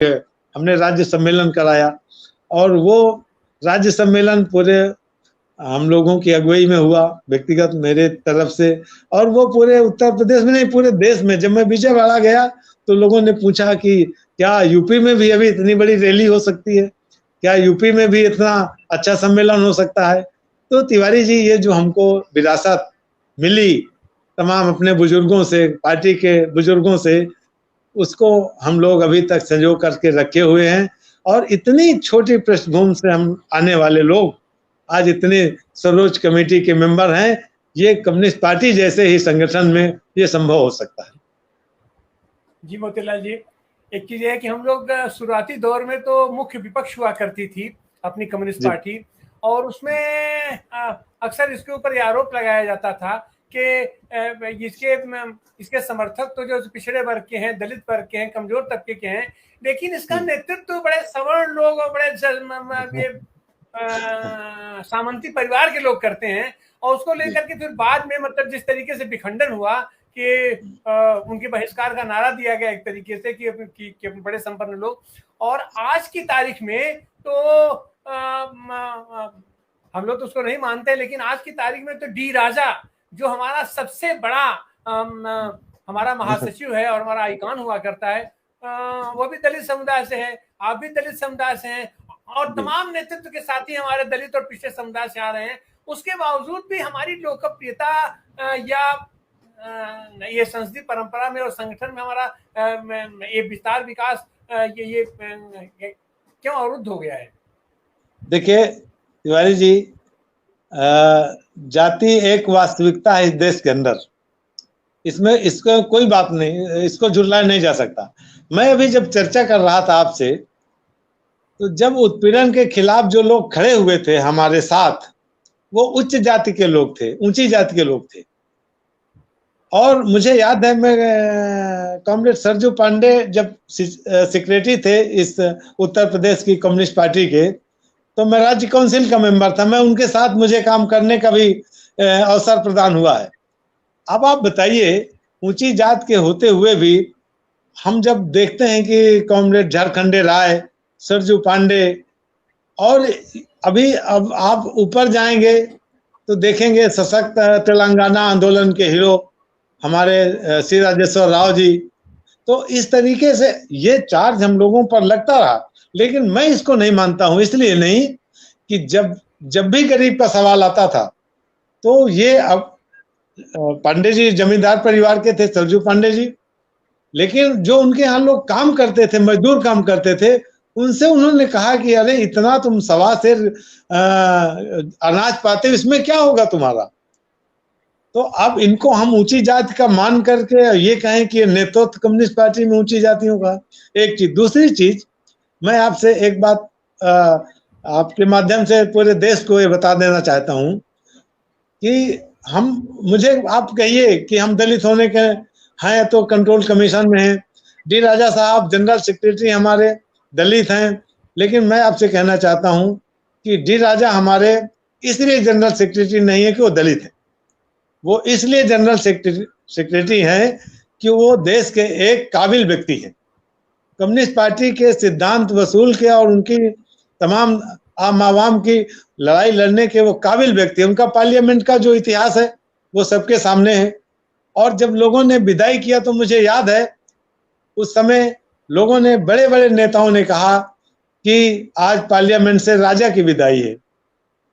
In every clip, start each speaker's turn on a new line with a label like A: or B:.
A: हमने राज्य सम्मेलन कराया और वो राज्य सम्मेलन पूरे हम लोगों की अगुवाई में हुआ, व्यक्तिगत मेरे तरफ से, और वो पूरे उत्तर प्रदेश में नहीं पूरे देश में। जब मैं विजयवाड़ा गया तो लोगों ने पूछा कि क्या यूपी में भी अभी इतनी बड़ी रैली हो सकती है, क्या यूपी में भी इतना अच्छा सम्मेलन हो सकता है। तो तिवारी जी, ये जो हमको विरासत मिली तमाम अपने बुजुर्गों से, पार्टी के बुजुर्गों से, उसको हम लोग अभी तक संजो करके रखे हुए हैं। और इतनी छोटी पृष्ठभूमि से हम आने वाले लोग आज इतने सर्वोच्च कमेटी के मेंबर हैं। ये कम्युनिस्ट पार्टी जैसे ही संगठन में ये संभव हो सकता है।
B: जी मोतीलाल जी, एक चीज है कि हम लोग शुरुआती दौर में तो मुख्य विपक्ष हुआ करती थी अपनी कम्युनिस्ट पार्टी, और उसमें अक्सर इसके ऊपर ये आरोप लगाया जाता था कि इसके समर्थक तो जो पिछड़े वर्ग के हैं, दलित वर्ग के हैं, कमजोर तबके के हैं, लेकिन इसका नेतृत्व तो बड़े सवर्ण लोग और बड़े सामंती परिवार के लोग करते हैं। और उसको लेकर के फिर बाद में मतलब जिस तरीके से विखंडन हुआ कि उनके बहिष्कार का नारा दिया गया एक तरीके से कि बड़े संपन्न लोग, और आज की तारीख में तो हम लोग तो उसको नहीं मानते, लेकिन आज की तारीख में तो डी राजा जो हमारा सबसे बड़ा हमारा महासचिव है और हमारा आइकॉन हुआ करता है, वो भी दलित समुदाय से है, आप भी दलित समुदाय से हैं, और तमाम नेतृत्व के साथी हमारे दलित और पिछड़े समुदाय से आ रहे हैं। उसके बावजूद भी हमारी लोकप्रियता या ये संसदीय परंपरा में और संगठन में हमारा ये विस्तार विकास ये क्यों अवरुद्ध हो गया है?
A: देखिए तिवारी जी, जाति एक वास्तविकता है इस देश के अंदर, इसमें इसको कोई बात नहीं, इसको झुटलाया नहीं जा सकता। मैं अभी जब चर्चा कर रहा था आपसे, तो जब उत्पीड़न के खिलाफ जो लोग खड़े हुए थे हमारे साथ, वो उच्च जाति के लोग थे, ऊंची जाति के लोग थे। और मुझे याद है, मैं कॉमरेड सरजू पांडे जब सेक्रेटरी थे इस उत्तर प्रदेश की कम्युनिस्ट पार्टी के, तो मैं राज्य काउंसिल का मेंबर था, मैं उनके साथ मुझे काम करने का भी अवसर प्रदान हुआ है। अब आप बताइए, ऊंची जात के होते हुए भी हम जब देखते हैं कि कॉमरेड झारखंडे राय, सरजू पांडे, और अभी अब आप ऊपर जाएंगे तो देखेंगे सशक्त तेलंगाना आंदोलन के हीरो हमारे सी राजेश्वर राव जी। तो इस तरीके से ये चार्ज हम लोगों पर लगता रहा, लेकिन मैं इसको नहीं मानता हूं। इसलिए नहीं कि जब भी गरीब का सवाल आता था तो ये, अब पांडे जी जमींदार परिवार के थे, सरजू पांडे जी, लेकिन जो उनके यहाँ लोग काम करते थे, मजदूर काम करते थे, उनसे उन्होंने कहा कि अरे इतना तुम सवा से अनाज पाते हो, इसमें क्या होगा तुम्हारा। तो अब इनको हम ऊंची जाति का मान करके ये कहें कि नेतृत्व कम्युनिस्ट पार्टी में ऊंची जातियों का, एक चीज। दूसरी चीज, मैं आपसे एक बात आपके माध्यम से पूरे देश को ये बता देना चाहता हूं कि मुझे आप कहिए कि हम दलित होने के हैं तो कंट्रोल कमीशन में हैं, डी राजा साहब जनरल सेक्रेटरी हमारे दलित हैं, लेकिन मैं आपसे कहना चाहता हूं कि डी राजा हमारे इसलिए जनरल सेक्रेटरी नहीं है कि वो दलित है, वो इसलिए जनरल सेक्रेटरी हैं कि वो देश के एक काबिल व्यक्ति हैं, कम्युनिस्ट पार्टी के सिद्धांत वसूल के और उनकी तमाम आम आवाम की लड़ाई लड़ने के वो काबिल व्यक्ति। उनका पार्लियामेंट का जो इतिहास है वो सबके सामने है। और जब लोगों ने विदाई किया तो मुझे याद है, उस समय लोगों ने, बड़े बड़े नेताओं ने कहा कि आज पार्लियामेंट से राजा की विदाई है।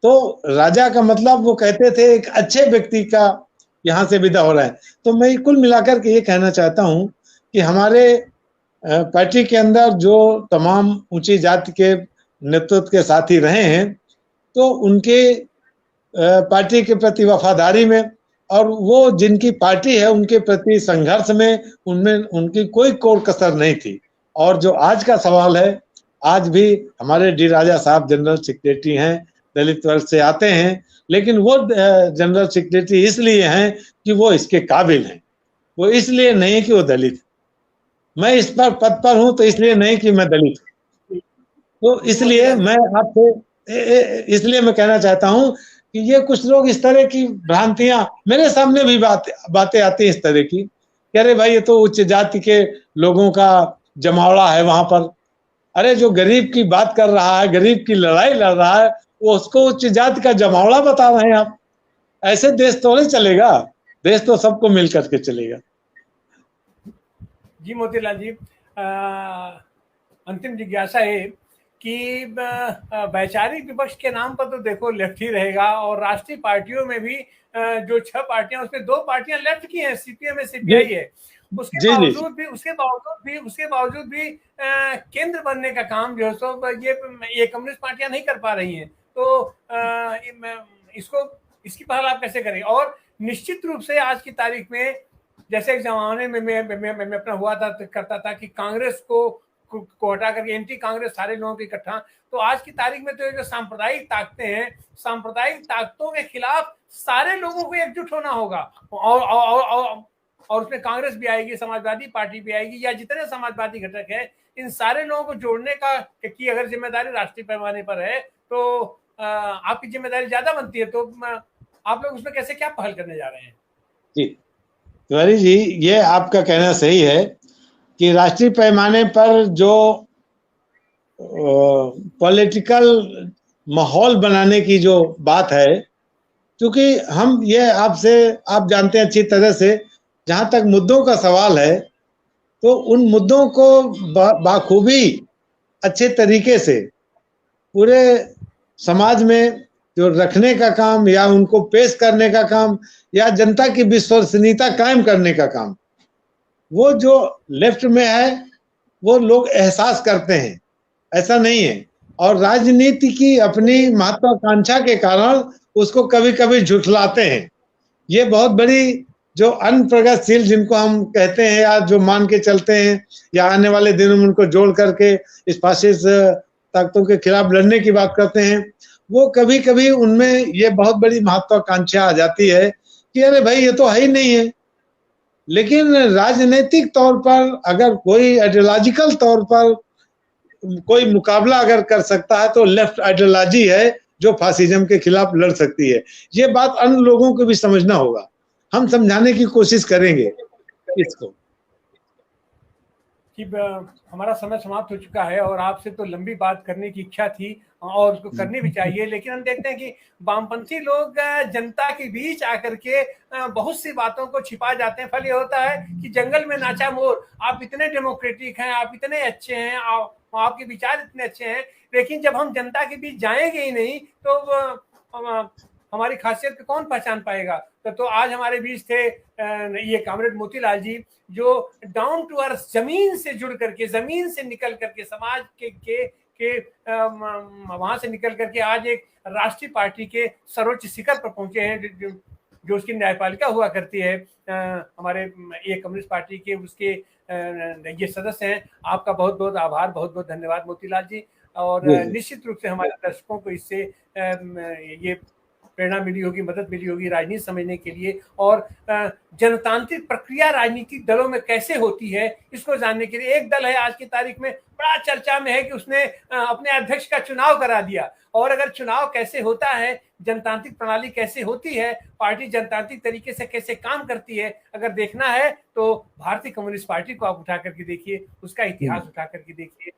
A: तो राजा का मतलब वो कहते थे एक अच्छे व्यक्ति का यहाँ से विदा हो रहा है। तो मैं कुल मिलाकर के ये कहना चाहता हूँ कि हमारे पार्टी के अंदर जो तमाम ऊंची जाति के नेतृत्व के साथी रहे हैं, तो उनके पार्टी के प्रति वफादारी में और वो जिनकी पार्टी है उनके प्रति संघर्ष में उनमें उनकी कोई कोर कसर नहीं थी। और जो आज का सवाल है, आज भी हमारे डी राजा साहब जनरल सेक्रेटरी हैं, दलित वर्ग से आते हैं, लेकिन वो जनरल सेक्रेटरी इसलिए हैं कि वो इसके काबिल हैं, वो इसलिए नहीं कि वो दलित। मैं इस पर पद पर हूं तो इसलिए नहीं कि मैं दलित हूं। तो इसलिए मैं आपसे इसलिए मैं कहना चाहता हूं कि ये कुछ लोग इस तरह की भ्रांतियां, मेरे सामने भी बातें आती हैं इस तरह की, कह रहे भाई ये तो उच्च जाति के लोगों का जमावड़ा है वहां पर, अरे जो गरीब की बात कर रहा है, गरीब की लड़ाई लड़ रहा है, वो उसको उच्च जाति का जमावड़ा बता रहे हैं आप। ऐसे देश तो नहीं चलेगा, देश तो सबको मिल करके चलेगा।
B: जी मोतीलाल जी, अंतिम जिज्ञासा है कि वैचारिक विपक्ष के नाम पर तो देखो लेफ्ट ही रहेगा, और राष्ट्रीय पार्टियों में भी जो 6 पार्टियां, उसमें 2 पार्टियां लेफ्ट की हैं, सीपीएम है, सीपीआई है। उसके बावजूद भी केंद्र बनने का काम जो है सो ये कम्युनिस्ट पार्टियां नहीं कर पा रही हैं। तो इसकी पहल आप कैसे करेंगे? और निश्चित रूप से आज की तारीख में, जैसे एक जमाने में मैं अपना हुआ था करता था कि कांग्रेस को हटा करके एंटी कांग्रेस सारे लोगों को इकट्ठा, तो आज की तारीख में तो ये जो सांप्रदायिक ताकतें हैं, सांप्रदायिक ताकतों के खिलाफ सारे लोगों को एकजुट होना होगा, और उसमें कांग्रेस भी आएगी, समाजवादी पार्टी भी आएगी, या जितने समाजवादी घटक है, इन सारे लोगों को जोड़ने की अगर जिम्मेदारी राष्ट्रीय पैमाने पर है, तो आपकी जिम्मेदारी ज्यादा बनती है। तो आप लोग उसमें कैसे क्या पहल करने जा रहे हैं?
A: जी तिवारी जी, ये आपका कहना सही है कि राष्ट्रीय पैमाने पर जो पॉलिटिकल माहौल बनाने की जो बात है, क्योंकि हम ये आप जानते हैं अच्छी तरह से, जहां तक मुद्दों का सवाल है, तो उन मुद्दों को बाखूबी अच्छे तरीके से पूरे समाज में जो रखने का काम, या उनको पेश करने का काम, या जनता की विश्वसनीयता कायम करने का काम, वो जो लेफ्ट में है वो लोग एहसास करते हैं, ऐसा नहीं है। और राजनीति की अपनी महत्वाकांक्षा के कारण उसको कभी कभी झुठलाते हैं। ये बहुत बड़ी जो अनप्रगतिशील जिनको हम कहते हैं, या जो मान के चलते हैं, या आने वाले दिनों में उनको जोड़ करके इस फासिस्ट ताकतों के खिलाफ लड़ने की बात करते हैं, वो कभी कभी उनमें ये बहुत बड़ी महत्वाकांक्षा आ जाती है कि अरे भाई ये तो है ही नहीं है। लेकिन राजनीतिक तौर पर अगर कोई आइडियोलॉजिकल तौर पर कोई मुकाबला अगर कर सकता है, तो लेफ्ट आइडियोलॉजी है जो फासिज्म के खिलाफ लड़ सकती है। ये बात अन्य लोगों को भी समझना होगा, हम समझाने की कोशिश करेंगे इसको।
B: कि हमारा समय समाप्त हो चुका है, और आपसे तो लंबी बात करने की इच्छा थी, और उसको करनी भी चाहिए, लेकिन हम देखते हैं कि वामपंथी लोग जनता के बीच आकर के बहुत सी बातों को छिपा जाते हैं। फल ये होता है कि जंगल में नाचा मोर, आप इतने डेमोक्रेटिक हैं, आप इतने अच्छे हैं, आपके विचार इतने अच्छे हैं, लेकिन जब हम जनता के बीच जाएंगे ही नहीं, तो हमारी खासियत को कौन पहचान पाएगा? तो आज हमारे बीच थे ये कॉमरेड मोतीलाल जी, जो डाउन टू अर्थ, जमीन से जुड़ करके, जमीन से निकल करके, समाज के वहां से निकल करके आज एक राष्ट्रीय पार्टी के सर्वोच्च शिखर पर पहुंचे हैं, जो उसकी न्यायपालिका हुआ करती है। हमारे ये कम्युनिस्ट पार्टी के उसके ये सदस्य हैं। आपका बहुत बहुत आभार, बहुत बहुत धन्यवाद मोतीलाल जी। और निश्चित रूप से हमारे दर्शकों को इससे ये प्रेरणा मिली होगी, मदद मिली होगी राजनीति समझने के लिए, और जनतांत्रिक प्रक्रिया राजनीतिक दलों में कैसे होती है इसको जानने के लिए। एक दल है आज की तारीख में बड़ा चर्चा में है कि उसने अपने अध्यक्ष का चुनाव करा दिया, और अगर चुनाव कैसे होता है, जनतांत्रिक प्रणाली कैसे होती है, पार्टी जनतांत्रिक तरीके से कैसे काम करती है, अगर देखना है तो भारतीय कम्युनिस्ट पार्टी को आप उठा करके देखिए, उसका इतिहास उठा करके देखिए,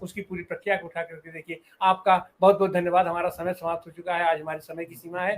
B: उसकी पूरी प्रक्रिया को उठा करके देखिए। आपका बहुत बहुत धन्यवाद। हमारा समय समाप्त हो चुका है, आज हमारे समय की सीमा है।